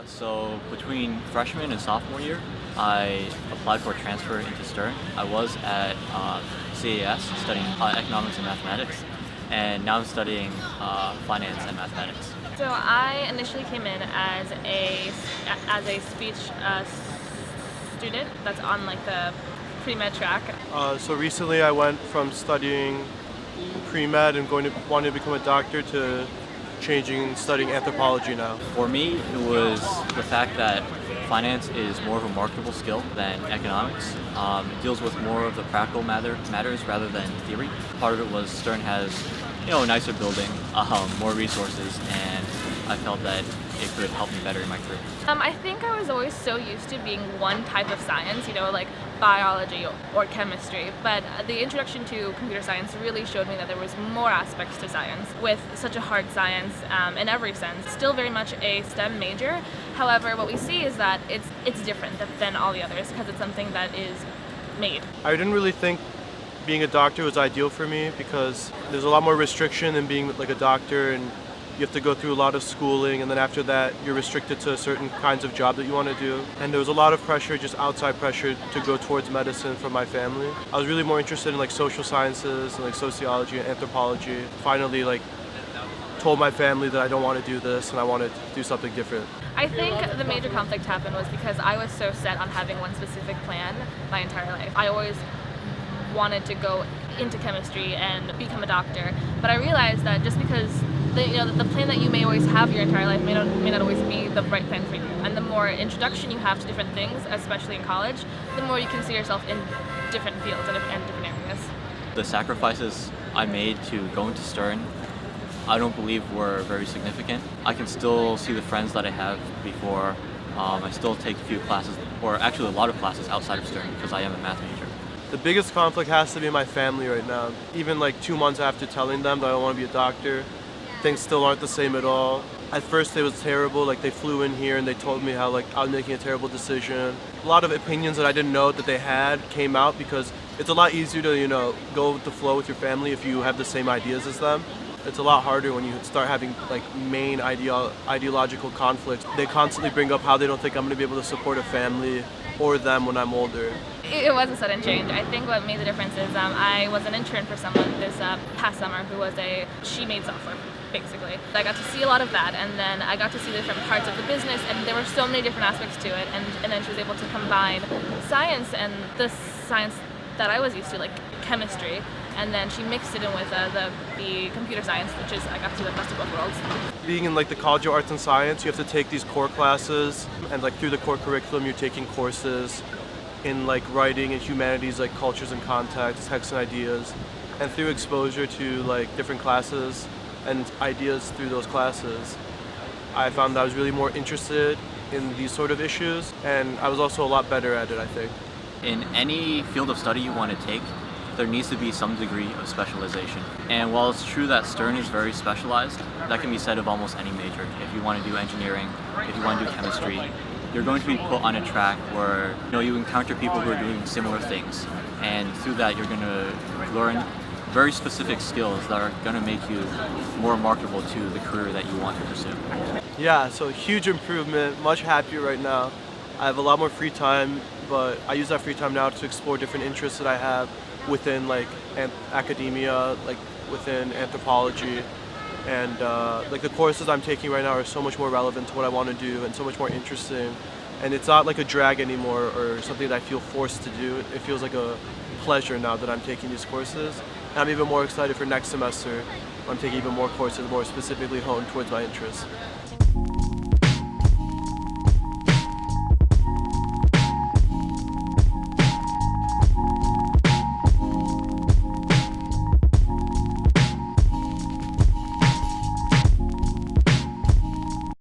So between freshman and sophomore year, I applied for a transfer into Stern. I was at CAS studying economics and mathematics, and now I'm studying finance and mathematics. So I initially came in as a speech student that's on like the pre-med track. So recently I went from studying pre-med and wanting to become a doctor to studying anthropology now. For me, it was the fact that finance is more of a marketable skill than economics. It deals with more of the practical matters rather than theory. Part of it was Stern has, a nicer building, more resources, and I felt that it could help me better in my career. I think I was always so used to being one type of science, like biology or chemistry, but the introduction to computer science really showed me that there was more aspects to science with such a hard science in every sense. Still very much a STEM major, however what we see is that it's different than all the others because it's something that is made. I didn't really think being a doctor was ideal for me because there's a lot more restriction in being like a doctor, and you have to go through a lot of schooling, and then after that you're restricted to certain kinds of job that you want to do. And there was a lot of pressure, just outside pressure, to go towards medicine from my family. I was really more interested in like social sciences and like sociology and anthropology. Finally told my family that I don't want to do this and I want to do something different. I think the major conflict happened was because I was so set on having one specific plan my entire life. I always wanted to go into chemistry and become a doctor, but I realized that just because the plan that you may always have your entire life may not always be the right plan for you. And the more introduction you have to different things, especially in college, the more you can see yourself in different fields and different areas. The sacrifices I made to go into Stern, I don't believe were very significant. I can still see the friends that I have before. I still take a few classes, or actually a lot of classes outside of Stern because I am a math major. The biggest conflict has to be my family right now. Even like 2 months after telling them that I want to be a doctor, things still aren't the same at all. At first it was terrible, like they flew in here and they told me how like I was making a terrible decision. A lot of opinions that I didn't know that they had came out because it's a lot easier to, go with the flow with your family if you have the same ideas as them. It's a lot harder when you start having like main ideological conflicts. They constantly bring up how they don't think I'm going to be able to support a family or them when I'm older. It was a sudden change. I think what made the difference is I was an intern for someone this past summer who was she made software, basically. I got to see a lot of that, and then I got to see the different parts of the business, and there were so many different aspects to it, and then she was able to combine science and the science that I was used to, like chemistry, and then she mixed it in with the computer science, which is I got to see the best of both worlds. Being in like the College of Arts and Science, you have to take these core classes, and like through the core curriculum you're taking courses in like writing and humanities, like cultures and contexts, texts and ideas, and through exposure to like different classes and ideas through those classes, I found that I was really more interested in these sort of issues, and I was also a lot better at it, I think. In any field of study you want to take, there needs to be some degree of specialization. And while it's true that Stern is very specialized, that can be said of almost any major. If you want to do engineering, if you want to do chemistry, you're going to be put on a track where you encounter people who are doing similar things, and through that you're going to learn very specific skills that are going to make you more marketable to the career that you want to pursue. Yeah, so huge improvement, much happier right now. I have a lot more free time, but I use that free time now to explore different interests that I have within like academia, like within anthropology, and like the courses I'm taking right now are so much more relevant to what I want to do and so much more interesting, and it's not like a drag anymore or something that I feel forced to do. It feels like a pleasure now that I'm taking these courses, and I'm even more excited for next semester when I'm taking even more courses more specifically honed towards my interests.